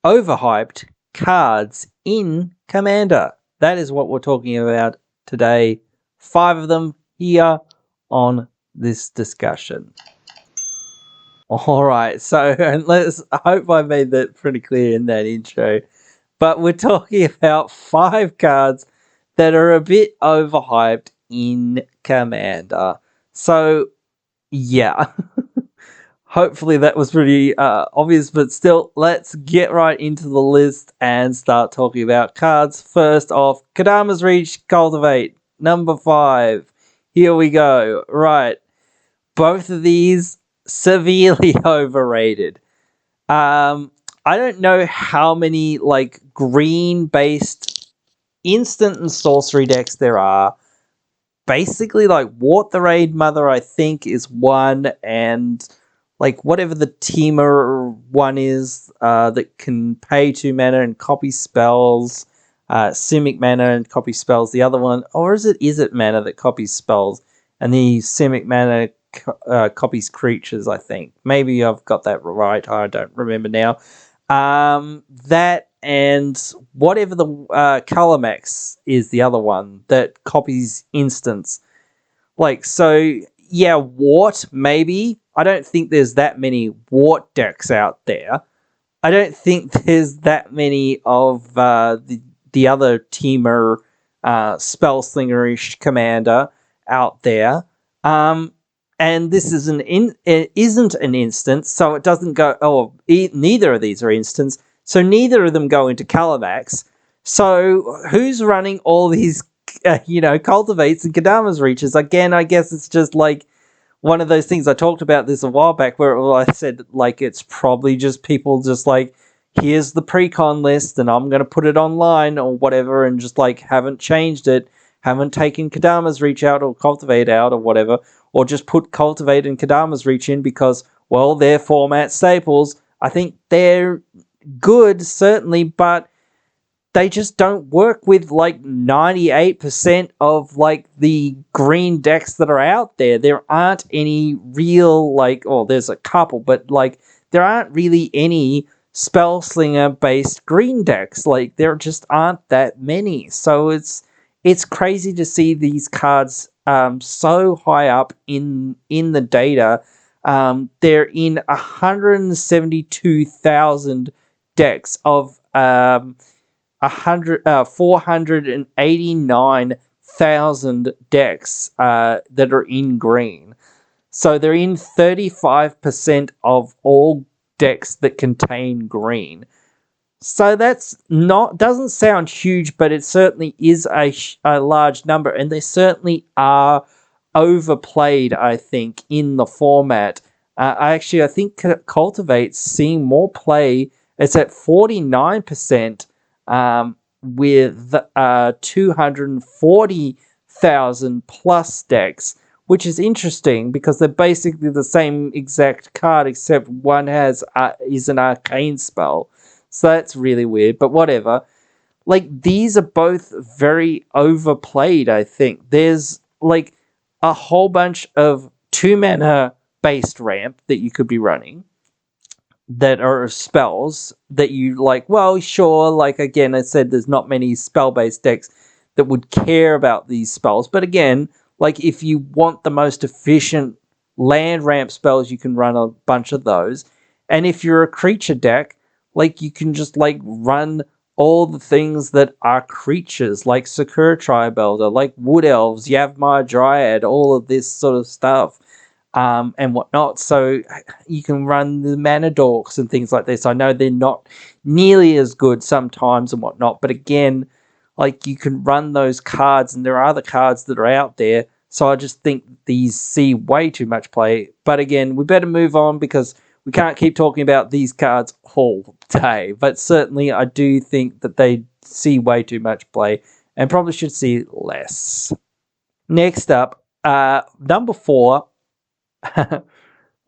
overhyped cards in Commander. That is what we're talking about today. 5 of them here on this discussion. All right, so I hope I made that pretty clear in that intro. But we're talking about 5 cards that are a bit overhyped in Commander. So, yeah. Hopefully that was pretty obvious, but still, let's get right into the list and start talking about cards. First off, Kadama's Reach, Cultivate, number 5. Here we go. Right. Both of these severely overrated. I don't know how many like green-based instant and sorcery decks there are. Basically, like Wart the Raid Mother, I think, is one, and like whatever the Teamer one is that can pay 2 mana and copy spells, Simic mana and copy spells. The other one, or is it mana that copies spells, and the Simic mana copies creatures, I think. Maybe I've got that right. I don't remember now. That and whatever the Colormax is the other one that copies instants. Like, so, yeah, Wart, maybe. I don't think there's that many Wart decks out there. I don't think there's that many of the other Teamer Spellslingerish commander out there. And this is it isn't an instance, so it doesn't go. Neither of these are instants, so neither of them go into Colormax. So who's running all these, Cultivates and Kadama's Reaches? Again, I guess it's just like one of those things. I talked about this a while back where I said, like, it's probably just people just like, here's the pre-con list and I'm going to put it online or whatever, and just like haven't changed it, haven't taken Kadama's Reach out or Cultivate out or whatever, or just put Cultivate and Kadama's Reach in because, well, they're format staples. I think they're good, certainly, but they just don't work with like 98% of like the green decks that are out there. There aren't any real there's a couple, but like there aren't really any Spellslinger based green decks. Like there just aren't that many. So it's crazy to see these cards so high up in the data. They're in 172,000 decks of 489,000 decks that are in green. So they're in 35% of all decks that contain green. So that's doesn't sound huge, but it certainly is a large number, and they certainly are overplayed, I think, in the format. I think Cultivate's seeing more play. It's at 49%. With 240,000 plus decks, which is interesting because they're basically the same exact card, except one is an arcane spell. So that's really weird, but whatever. Like, these are both very overplayed, I think. There's like a whole bunch of 2 mana based ramp that you could be running that are spells that you like. Well, sure, like again, I said there's not many spell-based decks that would care about these spells, but again, like if you want the most efficient land ramp spells, you can run a bunch of those. And if you're a creature deck, like you can just like run all the things that are creatures, like Sakura Tribelder, like Wood Elves, Yavimaya Dryad, all of this sort of stuff. And whatnot. So you can run the mana dorks and things like this. I know they're not nearly as good sometimes and whatnot, but again, like you can run those cards, and there are other cards that are out there. So I just think these see way too much play. But again, we better move on because we can't keep talking about these cards all day. But certainly I do think that they see way too much play and probably should see less. Next up, number 4,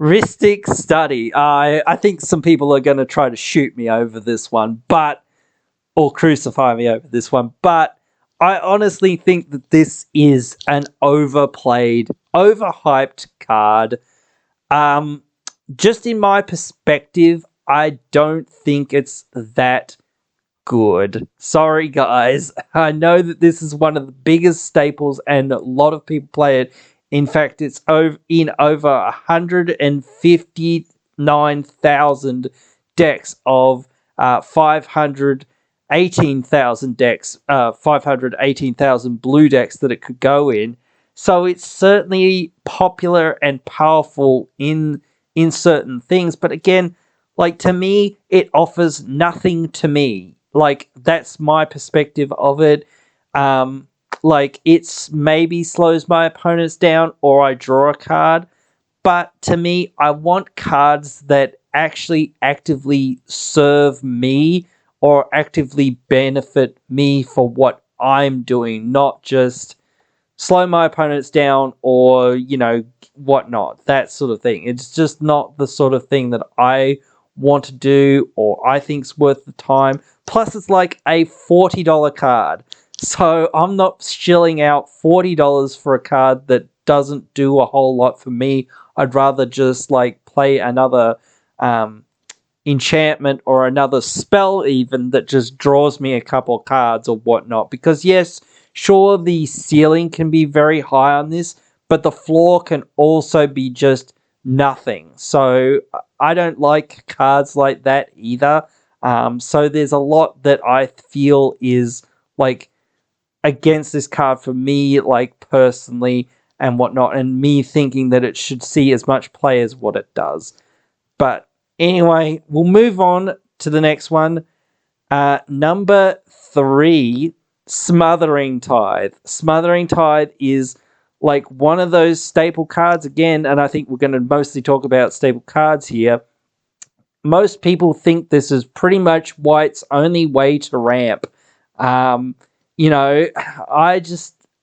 Ristic Study. I think some people are going to try to shoot me over this one, or crucify me over this one, but I honestly think that this is an overplayed, overhyped card. Just in my perspective, I don't think it's that good. Sorry, guys. I know that this is one of the biggest staples and a lot of people play it. In fact, it's in over 159,000 decks of 518,000 decks, 518,000 blue decks that it could go in. So it's certainly popular and powerful in certain things. But again, like, to me, it offers nothing to me. Like, that's my perspective of it. Like, it's maybe slows my opponents down or I draw a card. But to me, I want cards that actually actively serve me or actively benefit me for what I'm doing, not just slow my opponents down or, whatnot, that sort of thing. It's just not the sort of thing that I want to do or I think's worth the time. Plus, it's like a $40 card. So I'm not shilling out $40 for a card that doesn't do a whole lot for me. I'd rather just like play another enchantment or another spell even that just draws me a couple cards or whatnot. Because yes, sure, the ceiling can be very high on this, but the floor can also be just nothing. So I don't like cards like that either. So there's a lot that I feel is like against this card for me, like personally and whatnot, and me thinking that it should see as much play as what it does. But anyway, we'll move on to the next one. Number 3, Smothering Tithe. Smothering Tithe is like one of those staple cards again, and I think we're going to mostly talk about staple cards here. Most people think this is pretty much White's only way to ramp.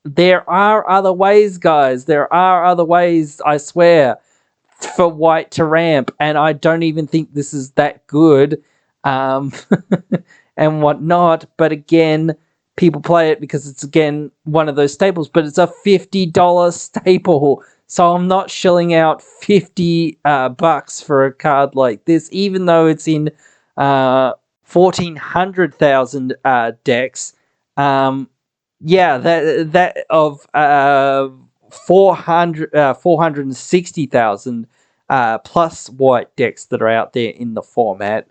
There are other ways, guys. There are other ways, I swear, for White to ramp, and I don't even think this is that good, and whatnot. But again, people play it because it's again one of those staples. But it's a $50 staple, so I'm not shilling out $50 for a card like this, even though it's in 1,400,000 decks. That of 460,000 plus White decks that are out there in the format.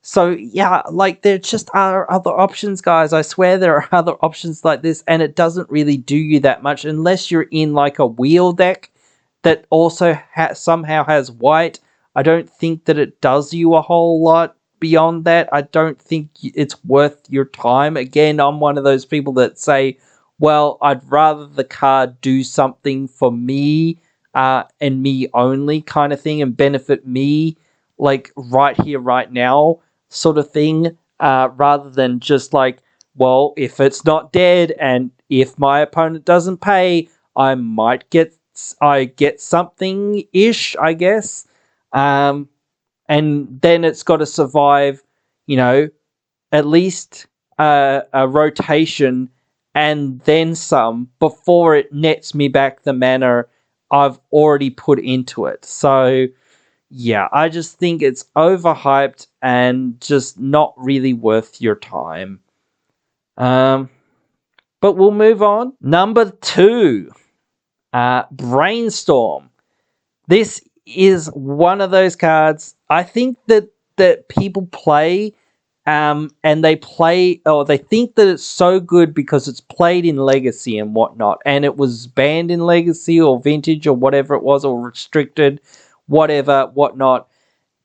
So yeah, like there just are other options, guys. I swear there are other options like this, and it doesn't really do you that much unless you're in like a wheel deck that also somehow has White. I don't think that it does you a whole lot beyond that. I don't think it's worth your time. Again, I'm one of those people that say, well, I'd rather the card do something for me and me only kind of thing and benefit me like right here, right now sort of thing, rather than just like, well, if it's not dead and if my opponent doesn't pay, I might get something-ish, I guess. And then it's got to survive, at least a rotation and then some before it nets me back the mana I've already put into it. So yeah, I just think it's overhyped and just not really worth your time. But we'll move on. Number 2, Brainstorm. This is one of those cards I think that people play, and they think that it's so good because it's played in Legacy and whatnot, and it was banned in Legacy or Vintage or whatever it was, or restricted, whatnot.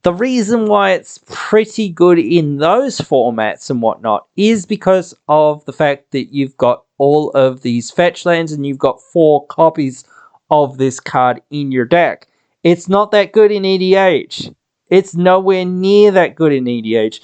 The reason why it's pretty good in those formats and whatnot is because of the fact that you've got all of these fetch lands and you've got 4 copies of this card in your deck. It's not that good in EDH. It's nowhere near that good in EDH.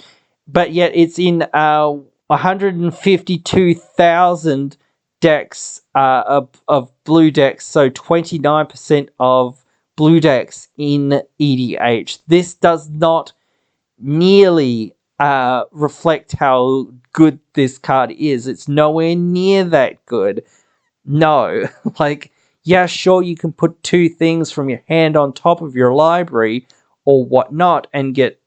But yet it's in 152,000 decks of blue decks, so 29% of blue decks in EDH. This does not nearly reflect how good this card is. It's nowhere near that good. No, like, yeah, sure, you can put 2 things from your hand on top of your library, or whatnot and get,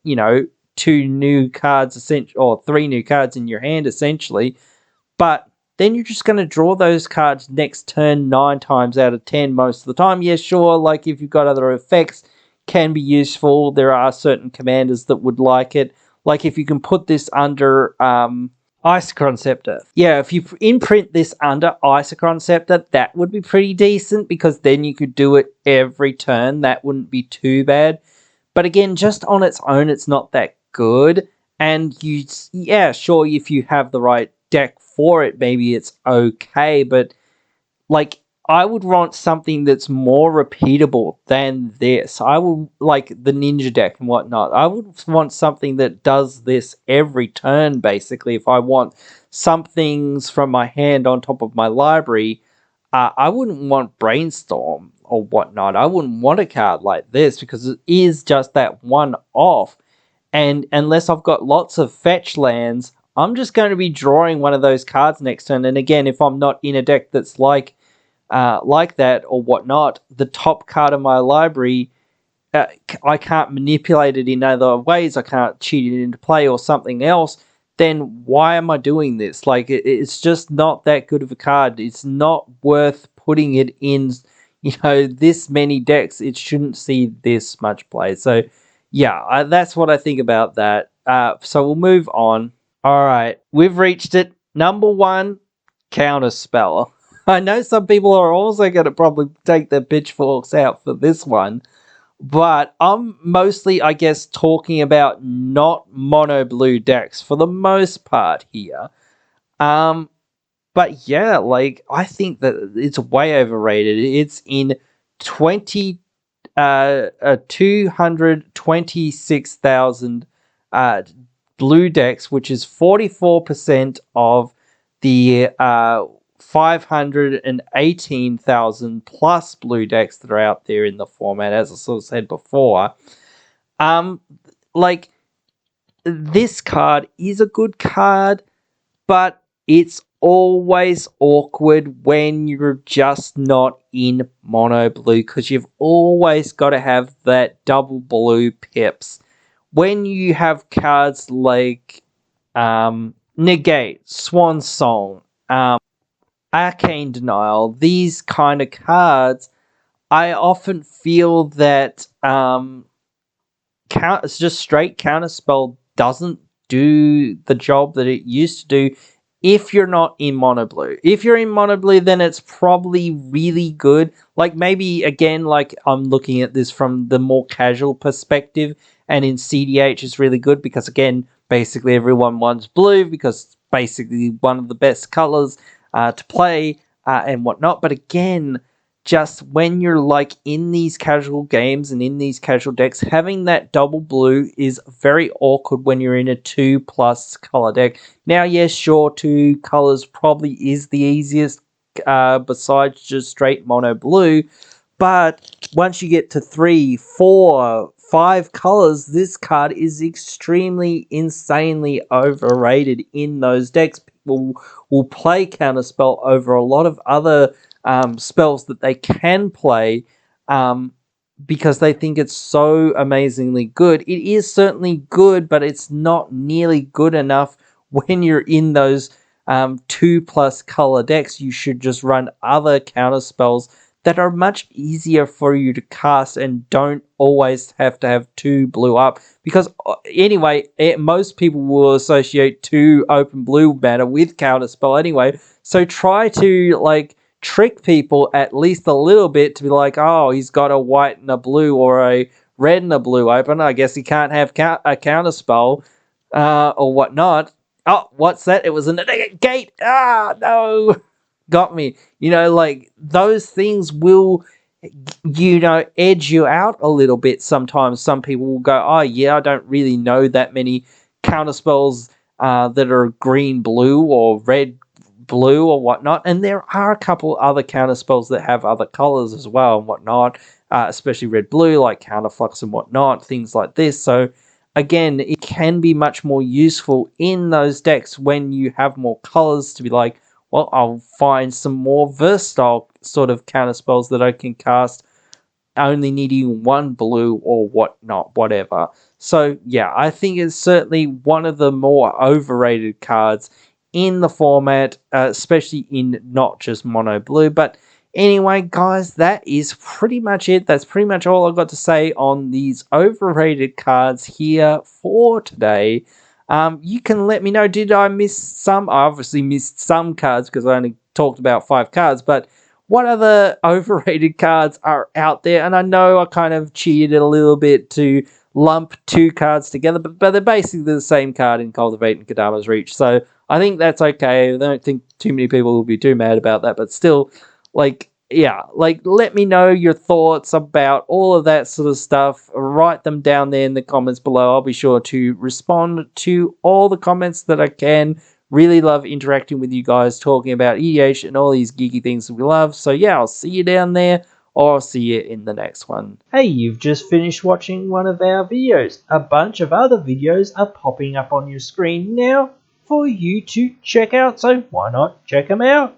2 new cards, or 3 new cards in your hand, essentially. But then you're just going to draw those cards next turn 9 times out of 10 most of the time. Yeah, sure, like if you've got other effects, can be useful. There are certain commanders that would like it. Like if you can put this under Isochron Scepter. Yeah, if you imprint this under Isochron Scepter, that would be pretty decent because then you could do it every turn. That wouldn't be too bad. But again, just on its own, it's not that good. And yeah, sure, if you have the right deck for it, maybe it's okay. But like, I would want something that's more repeatable than this. I would like the ninja deck and whatnot. I would want something that does this every turn, basically. If I want some things from my hand on top of my library, I wouldn't want Brainstorm or whatnot. I wouldn't want a card like this because it is just that one off. And unless I've got lots of fetch lands, I'm just going to be drawing one of those cards next turn. And again, if I'm not in a deck that's like that or whatnot, the top card of my library, I can't manipulate it in other ways. I can't cheat it into play or something else. Then why am I doing this? Like, it's just not that good of a card. It's not worth putting it in, this many decks. It shouldn't see this much play. So, yeah, that's what I think about that. So we'll move on. All right, we've reached it. Number 1, Counterspell. I know some people are also going to probably take their pitchforks out for this one, but I'm mostly, I guess, talking about not mono blue decks for the most part here. But yeah, like, I think that it's way overrated. It's in 226,000 blue decks, which is 44% of the 518,000 plus blue decks that are out there in the format, as I sort of said before. Like, this card is a good card, but it's always awkward when you're just not in mono blue because you've always got to have that double blue pips. When you have cards like Negate, Swan Song, Arcane Denial, these kind of cards, I often feel that it's just straight Counterspell doesn't do the job that it used to do if you're not in mono blue. If you're in mono blue, then it's probably really good. Like, maybe, again, like, I'm looking at this from the more casual perspective, and in CDH it's really good because, again, basically everyone wants blue because it's basically one of the best colors to play and whatnot. But again, just when you're like in these casual games and in these casual decks, having that double blue is very awkward when you're in a 2+ color deck. Now, yes, sure, 2 colors probably is the easiest besides just straight mono blue. But once you get to 3, 4, 5 colors, this card is extremely, insanely overrated in those decks. People will play Counterspell over a lot of other spells that they can play because they think it's so amazingly good. It is certainly good, but it's not nearly good enough when you're in those 2+ color decks. You should just run other counter spells that are much easier for you to cast and don't always have to have 2 blue up. Because anyway, most people will associate 2 open blue mana with counterspell anyway. So try to like trick people at least a little bit to be like, oh, he's got a white and a blue or a red and a blue open. I guess he can't have a counterspell or whatnot. Oh, what's that? It was a negate. Ah, no. Got me. Like, those things will, edge you out a little bit sometimes. Some people will go, oh, yeah, I don't really know that many counterspells that are green-blue or red-blue or whatnot. And there are a couple other counterspells that have other colors as well and whatnot, especially red-blue, like Counterflux and whatnot, things like this. So, again, it can be much more useful in those decks when you have more colors to be like, well, I'll find some more versatile sort of counter spells that I can cast only needing one blue or whatnot, whatever. So yeah, I think it's certainly one of the more overrated cards in the format, especially in not just mono blue. But anyway, guys, that is pretty much it. That's pretty much all I've got to say on these overrated cards here for today. You can let me know, did I miss some? I obviously missed some cards because I only talked about 5 cards, but what other overrated cards are out there? And I know I kind of cheated a little bit to lump 2 cards together, but they're basically the same card in Cultivate and Kadama's Reach. So I think that's okay. I don't think too many people will be too mad about that, but still, like, yeah, like, let me know your thoughts about all of that sort of stuff. Write them down there in the comments below. I'll be sure to respond to all the comments that I can. Really love interacting with you guys, talking about EDH and all these geeky things that we love. So yeah, I'll see you down there, or I'll see you in the next one. Hey, you've just finished watching one of our videos. A bunch of other videos are popping up on your screen now for you to check out, so why not check them out?